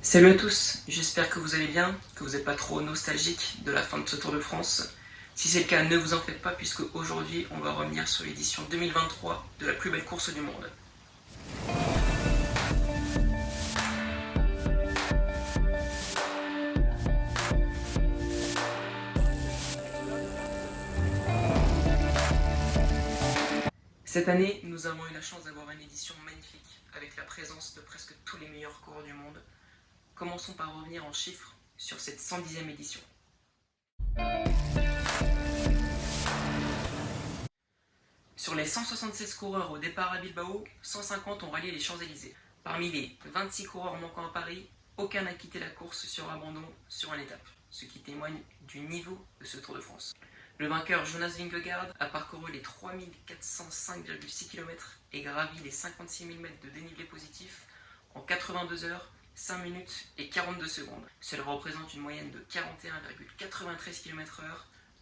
Salut à tous, j'espère que vous allez bien, que vous n'êtes pas trop nostalgique de la fin de ce Tour de France. Si c'est le cas, ne vous en faites pas puisque aujourd'hui on va revenir sur l'édition 2023 de la plus belle course du monde. Cette année, nous avons eu la chance d'avoir une édition magnifique avec la présence de presque tous les meilleurs coureurs du monde. Commençons par revenir en chiffres sur cette 110e édition. Sur les 176 coureurs au départ à Bilbao, 150 ont rallié les Champs-Élysées. Parmi les 26 coureurs manquant à Paris, aucun n'a quitté la course sur abandon sur une étape, ce qui témoigne du niveau de ce Tour de France. Le vainqueur Jonas Vingegaard a parcouru les 3405,6 km et gravi les 56 000 mètres de dénivelé positif en 82 heures, 5 minutes et 42 secondes. Cela représente une moyenne de 41,93 km/h,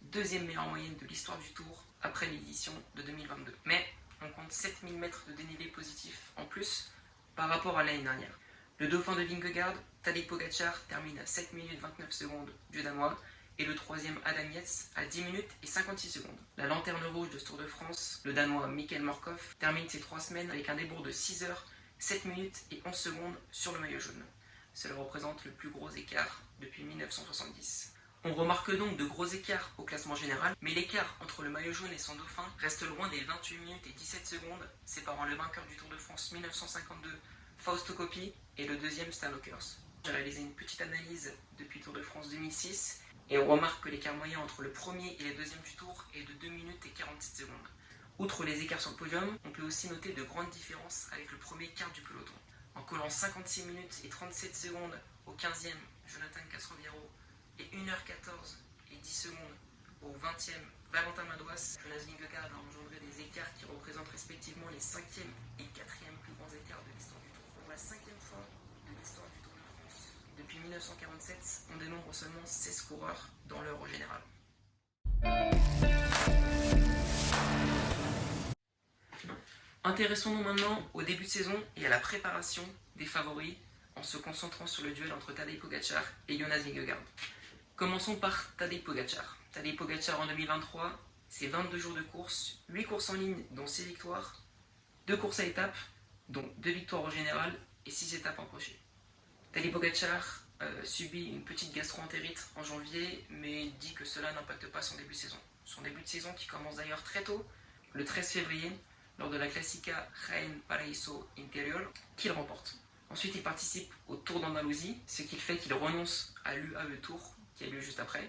deuxième meilleure moyenne de l'histoire du Tour après l'édition de 2022. Mais on compte 7000 mètres de dénivelé positif en plus par rapport à l'année dernière. Le dauphin de Vingegaard, Tadej Pogačar, termine à 7 minutes 29 secondes du Danois et le troisième Adam Yates à 10 minutes et 56 secondes. La lanterne rouge de ce Tour de France, le Danois Mikkel Morkov, termine ses 3 semaines avec un débours de 6 heures, 7 minutes et 11 secondes sur le maillot jaune. Cela représente le plus gros écart depuis 1970. On remarque donc de gros écarts au classement général, mais l'écart entre le maillot jaune et son dauphin reste loin des 28 minutes et 17 secondes, séparant le vainqueur du Tour de France 1952, Fausto Coppi, et le deuxième Stan Ockers. J'ai réalisé une petite analyse depuis Tour de France 2006, et on remarque que l'écart moyen entre le premier et le deuxième du Tour est de 2 minutes et 47 secondes. Outre les écarts sur le podium, on peut aussi noter de grandes différences avec le premier quart du peloton. En collant 56 minutes et 37 secondes au 15e, Jonathan Castroviejo, et 1h14 et 10 secondes au 20e, Valentin Madouas, Jonas Vingegaard a engendré des écarts qui représentent respectivement les 5e et 4e plus grands écarts de l'histoire du Tour. Pour la 5e fois de l'histoire du Tour de France, depuis 1947, on dénombre seulement 16 coureurs dans l'heure générale. Intéressons-nous maintenant au début de saison et à la préparation des favoris en se concentrant sur le duel entre Tadej Pogačar et Jonas Vingegaard. Commençons par Tadej Pogačar. Tadej Pogačar en 2023, c'est 22 jours de course, 8 courses en ligne dont 6 victoires, 2 courses à étapes, dont 2 victoires au général et 6 étapes en crochet. Tadej Pogačar subit une petite gastro-entérite en janvier, mais dit que cela n'impacte pas son début de saison. Son début de saison qui commence d'ailleurs très tôt, le 13 février, lors de la Classica Jaén Paraíso Interior, qu'il remporte. Ensuite, il participe au Tour d'Andalousie, ce qui fait qu'il renonce à l'UAE Tour, qui a lieu juste après.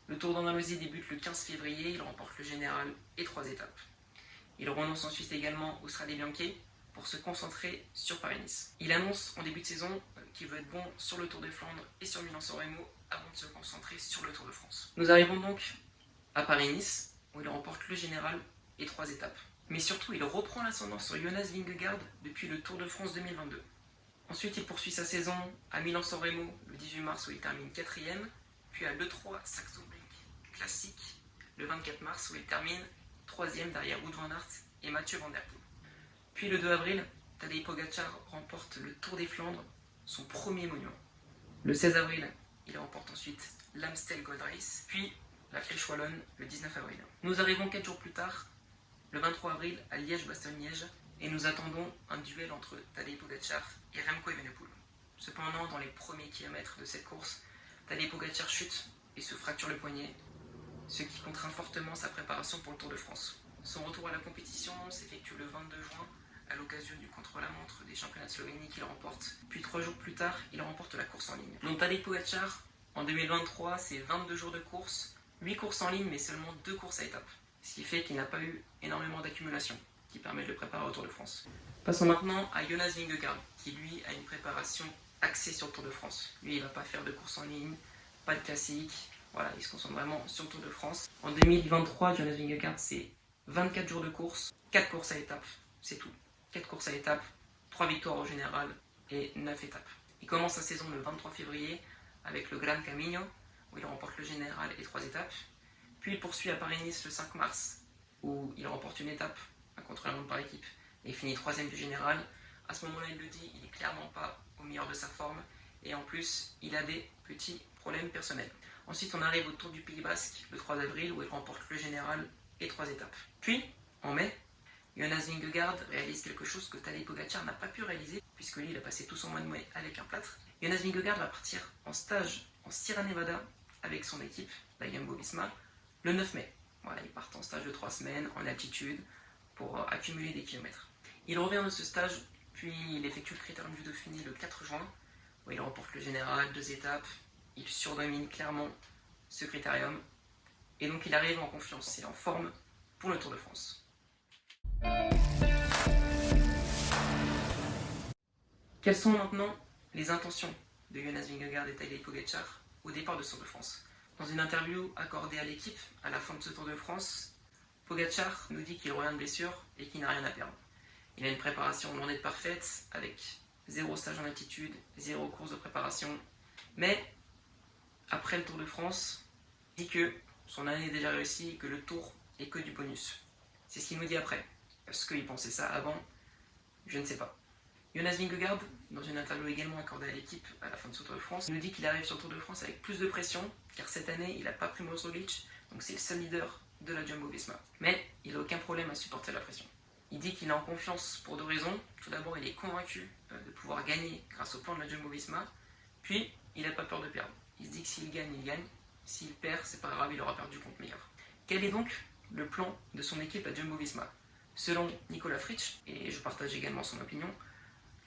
Le Tour d'Andalousie débute le 15 février, il remporte le général et 3 étapes. Il renonce ensuite également au Strade Bianche pour se concentrer sur Paris-Nice. Il annonce en début de saison qu'il veut être bon sur le Tour de Flandre et sur Milan-San Remo avant de se concentrer sur le Tour de France. Nous arrivons donc à Paris-Nice, où il remporte le général et 3 étapes. Mais surtout, il reprend l'ascendant sur Jonas Vingegaard depuis le Tour de France 2022. Ensuite, il poursuit sa saison à Milan-San Remo le 18 mars où il termine 4e, puis à l'E3 Saxo Bank Classique le 24 mars où il termine 3e derrière Wout van Aert et Mathieu Van Der Poel. Puis le 2 avril, Tadej Pogačar remporte le Tour des Flandres, son premier monument. Le 16 avril, il remporte ensuite l'Amstel Gold Race, puis la Flèche Wallonne le 19 avril. Nous arrivons 4 jours plus tard, le 23 avril, à Liège-Bastogne-Liège, et nous attendons un duel entre Tadej Pogačar et Remco Evenepoel. Cependant, dans les premiers kilomètres de cette course, Tadej Pogačar chute et se fracture le poignet, ce qui contraint fortement sa préparation pour le Tour de France. Son retour à la compétition s'effectue le 22 juin à l'occasion du contre-la-montre des championnats de Slovénie qu'il remporte. Puis 3 jours plus tard, il remporte la course en ligne. Donc Tadej Pogačar, en 2023, c'est 22 jours de course, 8 courses en ligne mais seulement 2 courses à étapes. Ce qui fait qu'il n'a pas eu énormément d'accumulation, qui permet de le préparer au Tour de France. Passons maintenant à Jonas Vingegaard, qui lui a une préparation axée sur le Tour de France. Lui, il ne va pas faire de course en ligne, pas de classique, voilà, il se concentre vraiment sur le Tour de France. En 2023, Jonas Vingegaard, c'est 24 jours de course, 4 courses à étapes, c'est tout. 4 courses à étapes, 3 victoires au général et 9 étapes. Il commence sa saison le 23 février avec le Gran Camino, où il remporte le général et 3 étapes. Puis il poursuit à Paris-Nice le 5 mars, où il remporte une étape, un contre-la-montre par équipe, et finit 3e du général. À ce moment-là, il le dit, il n'est clairement pas au meilleur de sa forme, et en plus, il a des petits problèmes personnels. Ensuite, on arrive au Tour du Pays Basque le 3 avril où il remporte le général et 3 étapes. Puis, en mai, Jonas Vingegaard réalise quelque chose que Tadej Pogacar n'a pas pu réaliser, puisque lui, il a passé tout son mois de mai avec un plâtre. Jonas Vingegaard va partir en stage en Sierra Nevada avec son équipe, la Jumbo-Visma, le 9 mai. Voilà, ils partent en stage de 3 semaines, en altitude, pour accumuler des kilomètres. Il revient de ce stage, puis il effectue le Critérium du Dauphiné le 4 juin, où il remporte le général, 2 étapes, il surdomine clairement ce critérium, et donc il arrive en confiance et en forme pour le Tour de France. Quelles sont maintenant les intentions de Jonas Vingegaard et Tadej Pogacar au départ de ce Tour de France? Dans une interview accordée à l'équipe à la fin de ce Tour de France, Pogacar nous dit qu'il revient de blessure et qu'il n'a rien à perdre. Il a une préparation loin d'être parfaite, avec 0 stage en altitude, 0 course de préparation, mais après le Tour de France, il dit que son année est déjà réussie et que le Tour est que du bonus. C'est ce qu'il nous dit après. Est-ce qu'il pensait ça avant? Je ne sais pas. Jonas Vingegaard, dans une interview également accordée à l'équipe à la fin de ce Tour de France, nous dit qu'il arrive sur le Tour de France avec plus de pression, car cette année, il n'a pas pris Roglic, donc c'est le seul leader de la Jumbo-Visma. Mais il n'a aucun problème à supporter la pression. Il dit qu'il est en confiance pour 2 raisons. Tout d'abord, il est convaincu de pouvoir gagner grâce au plan de la Jumbo-Visma, puis il n'a pas peur de perdre. Il se dit que s'il gagne, il gagne. S'il perd, c'est pas grave, il aura perdu contre meilleur. Quel est donc le plan de son équipe à Jumbo-Visma? Selon Nicolas Fritsch, et je partage également son opinion,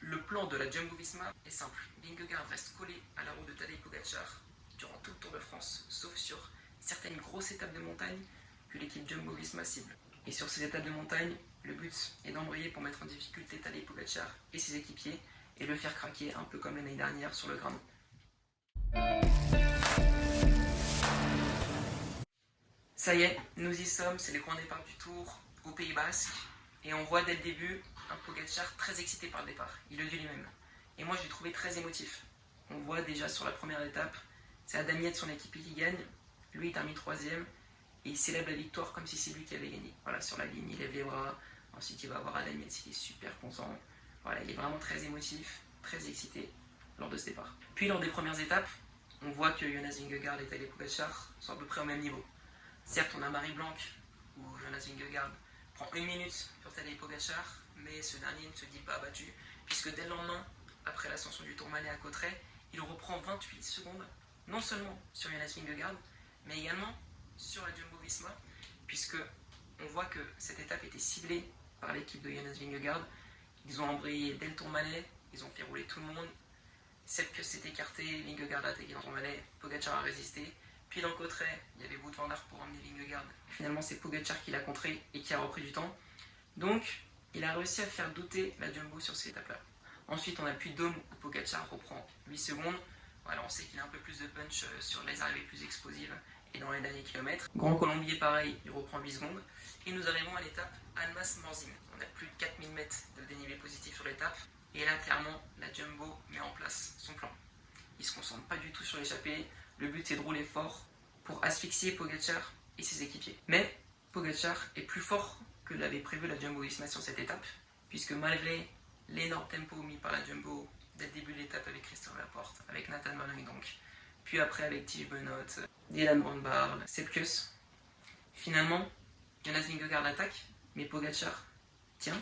le plan de la Jumbo-Visma est simple. Vingegaard reste collé à la roue de Tadej Pogacar durant tout le Tour de France, sauf sur certaines grosses étapes de montagne que l'équipe Jumbo-Visma cible. Et sur ces étapes de montagne, le but est d'embrayer pour mettre en difficulté Tadej Pogacar et ses équipiers et le faire craquer un peu comme l'année dernière sur le Granon. Ça y est, nous y sommes, c'est le grand départ du Tour au Pays Basque et on voit dès le début un Pogacar très excité par le départ, il le dit lui-même. Et moi je l'ai trouvé très émotif. On voit déjà sur la première étape, c'est Adam Yates, son équipier, qui gagne, lui il termine 3ème et il célèbre la victoire comme si c'est lui qui avait gagné. Voilà, sur la ligne, il lève les bras, ensuite il va voir Adam Yates, il est super content. Voilà, il est vraiment très émotif, très excité lors de ce départ. Puis lors des premières étapes, on voit que Jonas Vingegaard et Tadej Pogacar sont à peu près au même niveau. Certes, on a Marie-Blanc, où Jonas Vingegaard prend 1 minute sur Tadej Pogacar, mais ce dernier ne se dit pas abattu, puisque dès le lendemain, après l'ascension du Tourmalet à Cauterets, il reprend 28 secondes, non seulement sur Jonas Vingegaard, mais également sur la Jumbo-Visma, puisque on voit que cette étape était ciblée par l'équipe de Jonas Vingegaard. Ils ont embrayé dès le Tourmalet, ils ont fait rouler tout le monde. Sepkus s'est écarté, Vingegaard a attaqué dans le Tourmalet, Pogacar a résisté. Puis dans Cauterets, il y avait Wout van Aert pour emmener Vingegaard. Finalement, c'est Pogacar qui l'a contré et qui a repris du temps. Donc, il a réussi à faire douter la Jumbo sur cette étape-là. Ensuite, on a le Puy-de-Dôme où Pogacar reprend 8 secondes. Voilà, on sait qu'il a un peu plus de punch sur les arrivées plus explosives et dans les derniers kilomètres. Grand Colombier, pareil, il reprend 8 secondes. Et nous arrivons à l'étape Annemasse-Morzine. On a plus de 4000 mètres de dénivelé positif sur l'étape. Et là, clairement, la Jumbo met en place son plan. Il ne se concentre pas du tout sur l'échappée. Le but est de rouler fort pour asphyxier Pogacar et ses équipiers. Mais Pogacar est plus fort que l'avait prévu la Jumbo-Visma sur cette étape, puisque malgré l'énorme tempo mis par la Jumbo dès le début de l'étape avec Christophe Laporte, avec Nathan Martin donc, puis après avec Tige Benoît, Dylan Van Baarle, Sepkus, finalement, Jonas Vingegaard attaque, mais Pogacar tient,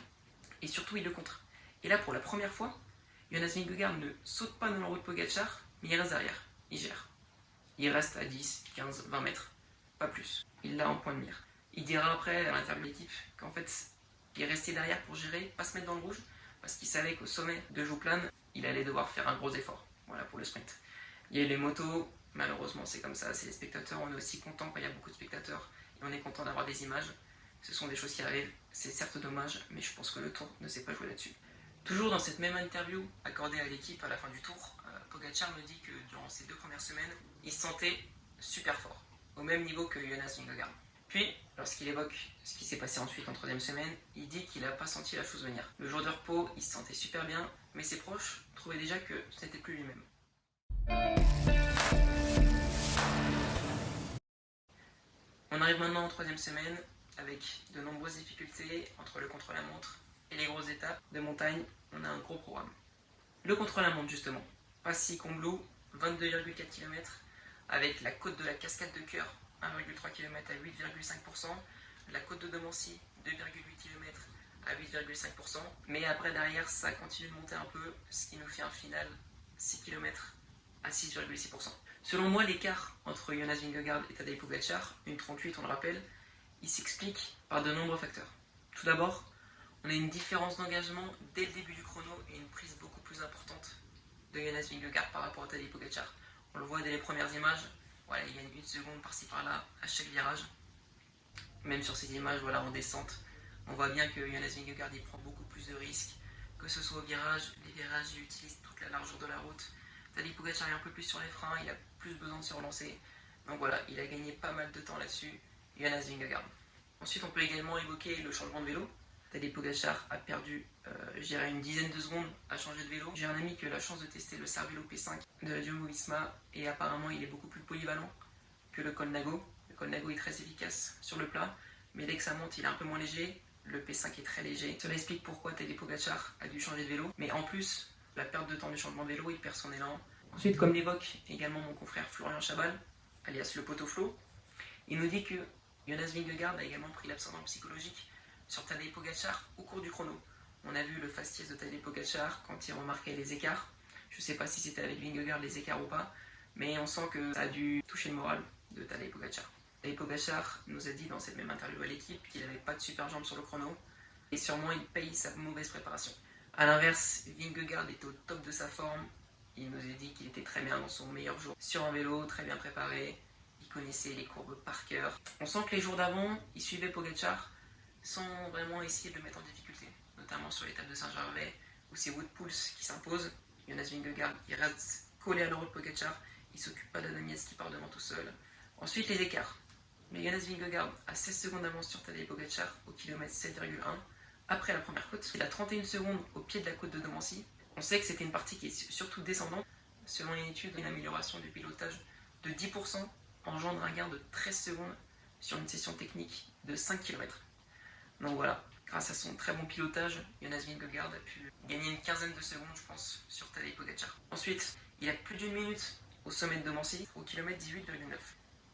et surtout il le contre. Et là, pour la première fois, Jonas Vingegaard ne saute pas dans la roue de Pogacar, mais il reste derrière, il gère. Il reste à 10, 15, 20 mètres, pas plus. Il l'a en point de mire. Il dira après à l'interview de l'équipe qu'en fait, il est resté derrière pour gérer, pas se mettre dans le rouge, parce qu'il savait qu'au sommet de Jouplan, il allait devoir faire un gros effort. Voilà pour le sprint. Il y a eu les motos, malheureusement c'est comme ça, c'est les spectateurs. On est aussi content quand il y a beaucoup de spectateurs et on est content d'avoir des images. Ce sont des choses qui arrivent, c'est certes dommage, mais je pense que le Tour ne s'est pas joué là-dessus. Toujours dans cette même interview accordée à l'équipe à la fin du Tour, Pogacar me dit que durant ces 2 premières semaines, il se sentait super fort, au même niveau que Jonas Vingegaard. Puis, lorsqu'il évoque ce qui s'est passé ensuite en 3e semaine, il dit qu'il n'a pas senti la chose venir. Le jour de repos, il se sentait super bien, mais ses proches trouvaient déjà que ce n'était plus lui-même. On arrive maintenant en 3e semaine, avec de nombreuses difficultés entre le contre-la-montre et les grosses étapes de montagne. On a un gros programme. Le contre-la-montre justement. Passy-Combloux, 22,4 km, avec la côte de la Cascade de Cœur, 1,3 km à 8,5%, la côte de Domancy, 2,8 km à 8,5%, mais après derrière ça continue de monter un peu, ce qui nous fait un final 6 km à 6,6%. Selon moi, l'écart entre Jonas Vingegaard et Tadej Pogačar, une 38 on le rappelle, il s'explique par de nombreux facteurs. Tout d'abord, on a une différence d'engagement dès le début du chrono et une prise beaucoup plus importante de Jonas Vingegaard par rapport à Tadej Pogačar. On le voit dès les premières images, voilà, il gagne une seconde par-ci par-là à chaque virage. Même sur ces images voilà, en descente, on voit bien que Jonas Vingegaard il prend beaucoup plus de risques, que ce soit au virage, les virages il utilise toute la largeur de la route. Tadej Pogačar est un peu plus sur les freins, il a plus besoin de se relancer. Donc voilà, il a gagné pas mal de temps là-dessus, Jonas Vingegaard. Ensuite, on peut également évoquer le changement de vélo. Tadej Pogačar a perdu, une dizaine de secondes à changer de vélo. J'ai un ami qui a eu la chance de tester le Cervélo P5 de la Jumbo-Visma et apparemment il est beaucoup plus polyvalent que le Colnago. Le Colnago est très efficace sur le plat, mais dès que ça monte, il est un peu moins léger. Le P5 est très léger. Cela explique pourquoi Tadej Pogačar a dû changer de vélo. Mais en plus, la perte de temps du changement de vélo, il perd son élan. Ensuite, comme l'évoque également mon confrère Florian Chabal, alias le Potoflo, il nous dit que Jonas Vingegaard a également pris l'ascendant psychologique sur Tadej Pogačar au cours du chrono. On a vu le fastiès de Tadej Pogačar quand il remarquait les écarts. Je ne sais pas si c'était avec Vingegaard les écarts ou pas, mais on sent que ça a dû toucher le moral de Tadej Pogačar. Tadej Pogačar nous a dit dans cette même interview à l'équipe qu'il n'avait pas de super jambes sur le chrono et sûrement il paye sa mauvaise préparation. A l'inverse, Vingegaard était au top de sa forme. Il nous a dit qu'il était très bien dans son meilleur jour sur un vélo, très bien préparé. Il connaissait les courbes par cœur. On sent que les jours d'avant, il suivait Pogačar sans vraiment essayer de le mettre en difficulté, notamment sur l'étape de Saint-Gervais où c'est Wout Poels qui s'impose. Jonas Vingegaard, il reste collé à l'euro de Pogačar, il s'occupe pas d'Adamias qui part devant tout seul. Ensuite, les écarts. Mais Jonas Vingegaard a 16 secondes d'avance sur Tadej Pogačar au kilomètre 7,1 après la première côte. Il a 31 secondes au pied de la côte de Domancy. On sait que c'était une partie qui est surtout descendante. Selon une étude, une amélioration du pilotage de 10% engendre un gain de 13 secondes sur une session technique de 5 km. Donc voilà, grâce à son très bon pilotage, Jonas Vingegaard a pu gagner une quinzaine de secondes, je pense, sur Tadej Pogačar. Ensuite, il a plus d'une minute au sommet de Domancy, au kilomètre 18,9.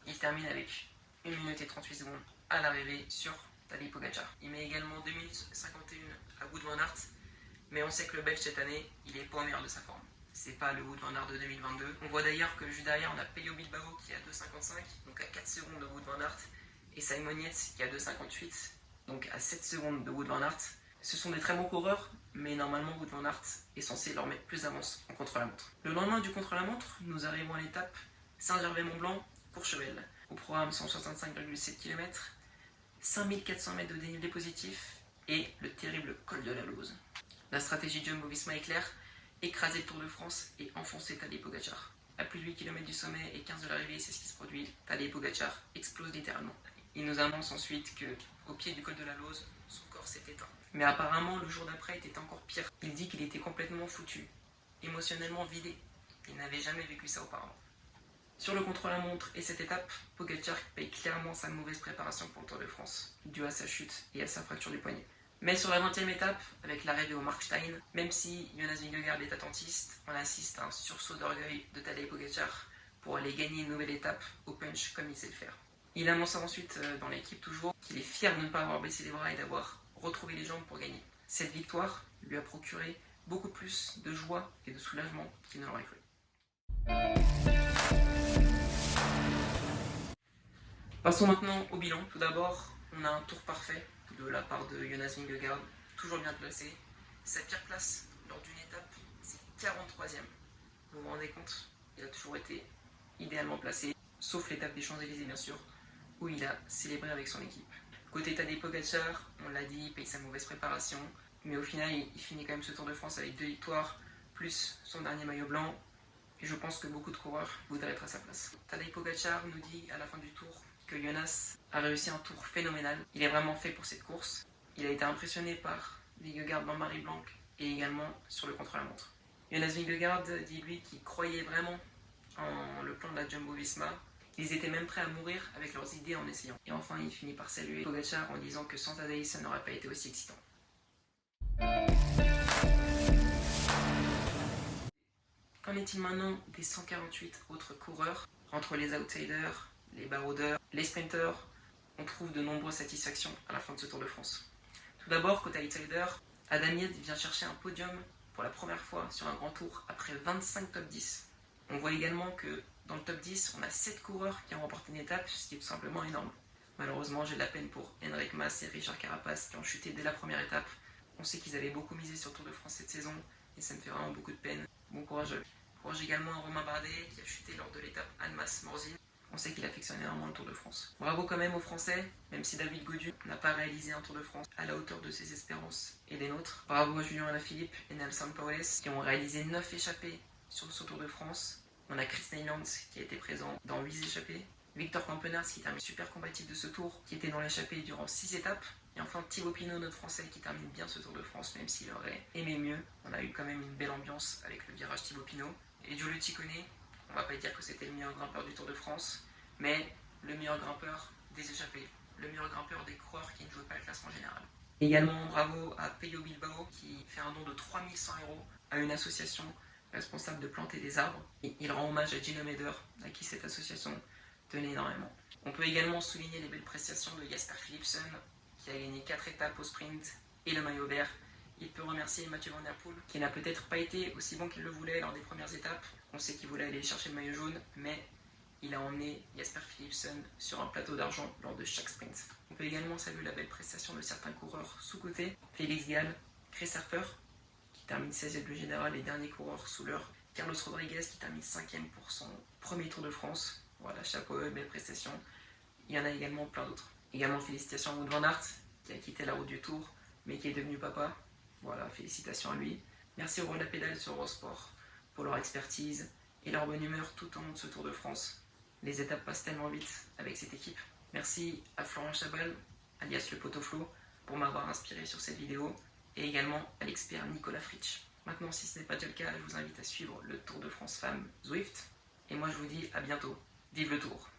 Il termine avec 1 minute et 38 secondes à l'arrivée sur Tadej Pogačar. Il met également 2 minutes 51 à Wout van Aert, mais on sait que le Belge cette année, il est pas au meilleur de sa forme. C'est pas le Wout van Aert de 2022. On voit d'ailleurs que juste derrière, on a Pello Bilbao qui est à 2,55, donc à 4 secondes de Wout van Aert, et Simon Yates qui est à 2,58, donc à 7 secondes de Wout van Aert. Ce sont des très bons coureurs, mais normalement Wout van Aert est censé leur mettre plus d'avance en contre-la-montre. Le lendemain du contre-la-montre, nous arrivons à l'étape Saint-Gervais-Mont-Blanc, Courchevel. Au programme 165,7 km, 5400 mètres de dénivelé positif et le terrible col de la Lose. La stratégie Jumbo-Visma est claire, écraser le Tour de France et enfoncer Tadej Pogačar. À plus de 8 km du sommet et 15 de l'arrivée, c'est ce qui se produit. Tadej Pogačar explose littéralement. Il nous annonce ensuite qu'au pied du col de la Lose, son corps s'est éteint. Mais apparemment, le jour d'après était encore pire. Il dit qu'il était complètement foutu, émotionnellement vidé. Il n'avait jamais vécu ça auparavant. Sur le contre-la-montre et cette étape, Pogačar paye clairement sa mauvaise préparation pour le Tour de France, due à sa chute et à sa fracture du poignet. Mais sur la 20e étape, avec l'arrivée au Markstein, même si Jonas Vingegaard est attentiste, on assiste à un sursaut d'orgueil de Tadej Pogačar pour aller gagner une nouvelle étape au punch comme il sait le faire. Il annonce ensuite dans l'équipe toujours qu'il est fier de ne pas avoir baissé les bras et d'avoir retrouvé les jambes pour gagner. Cette victoire lui a procuré beaucoup plus de joie et de soulagement qu'il ne l'aurait cru. Passons maintenant au bilan. Tout d'abord, on a un tour parfait de la part de Jonas Vingegaard, toujours bien placé. Sa pire place lors d'une étape, c'est 43e. Vous vous rendez compte, il a toujours été idéalement placé, sauf l'étape des Champs-Élysées bien sûr, où il a célébré avec son équipe. Côté Tadej Pogačar, on l'a dit, il paye sa mauvaise préparation, mais au final, il finit quand même ce Tour de France avec 2 victoires, plus son dernier maillot blanc, et je pense que beaucoup de coureurs voudraient être à sa place. Tadej Pogačar nous dit à la fin du tour que Jonas a réussi un tour phénoménal. Il est vraiment fait pour cette course. Il a été impressionné par Vingegaard dans Marie-Blanc et également sur le contre-la-montre. Jonas Vingegaard dit lui qu'il croyait vraiment en le plan de la Jumbo-Visma. Ils étaient même prêts à mourir avec leurs idées en essayant. Et enfin, il finit par saluer Pogačar en disant que sans Tadej, ça n'aurait pas été aussi excitant. Qu'en est-il maintenant des 148 autres coureurs? Entre les outsiders, les baroudeurs, les sprinters, on trouve de nombreuses satisfactions à la fin de ce Tour de France. Tout d'abord, côté outsider, Adam Yates vient chercher un podium pour la première fois sur un grand tour après 25 top 10. On voit également que dans le top 10, on a 7 coureurs qui ont remporté une étape, ce qui est tout simplement énorme. Malheureusement, j'ai de la peine pour Enric Mas et Richard Carapaz qui ont chuté dès la première étape. On sait qu'ils avaient beaucoup misé sur le Tour de France cette saison et ça me fait vraiment beaucoup de peine. Bon courage à eux. Courage également à Romain Bardet qui a chuté lors de l'étape Annemasse-Morzine. On sait qu'il affectionne énormément le Tour de France. Bravo quand même aux Français, même si David Gaudu n'a pas réalisé un Tour de France à la hauteur de ses espérances et des nôtres. Bravo à Julien Alaphilippe et Nelson Powell qui ont réalisé 9 échappées sur ce Tour de France. On a Chris Neylands qui a été présent dans 8 échappées. Victor Campenaerts qui termine super combatif de ce tour, qui était dans l'échappée durant 6 étapes. Et enfin Thibaut Pinot, notre Français, qui termine bien ce Tour de France, même s'il aurait aimé mieux. On a eu quand même une belle ambiance avec le virage Thibaut Pinot. Et Giulio Ciccone, on va pas dire que c'était le meilleur grimpeur du Tour de France, mais le meilleur grimpeur des échappées, le meilleur grimpeur des coureurs qui ne jouent pas le classement général. Également bravo à Peyo Bilbao qui fait un don de 3100 € à une association responsable de planter des arbres. Et il rend hommage à Gino Meder, à qui cette association tenait énormément. On peut également souligner les belles prestations de Jasper Philipsen, qui a gagné 4 étapes au sprint et le maillot vert. Il peut remercier Mathieu Van Der Poel, qui n'a peut-être pas été aussi bon qu'il le voulait lors des premières étapes. On sait qu'il voulait aller chercher le maillot jaune, mais il a emmené Jasper Philipsen sur un plateau d'argent lors de chaque sprint. On peut également saluer la belle prestation de certains coureurs sous-cotés. Félix Gall, Chris Harper, qui termine 16e du général et dernier coureur sous l'heure. Carlos Rodriguez, qui termine 5e pour son premier Tour de France. Voilà, chapeau, belle prestation. Il y en a également plein d'autres. Également félicitations à Wout van Aert, qui a quitté la route du Tour, mais qui est devenu papa. Voilà, félicitations à lui. Merci aux Rois de la Pédale sur Eurosport pour leur expertise et leur bonne humeur tout au long de ce Tour de France. Les étapes passent tellement vite avec cette équipe. Merci à Florent Chabal, alias le Potoflo, pour m'avoir inspiré sur cette vidéo, et également à l'expert Nicolas Fritsch. Maintenant, si ce n'est pas déjà le cas, je vous invite à suivre le Tour de France Femmes Zwift. Et moi, je vous dis à bientôt. Vive le Tour!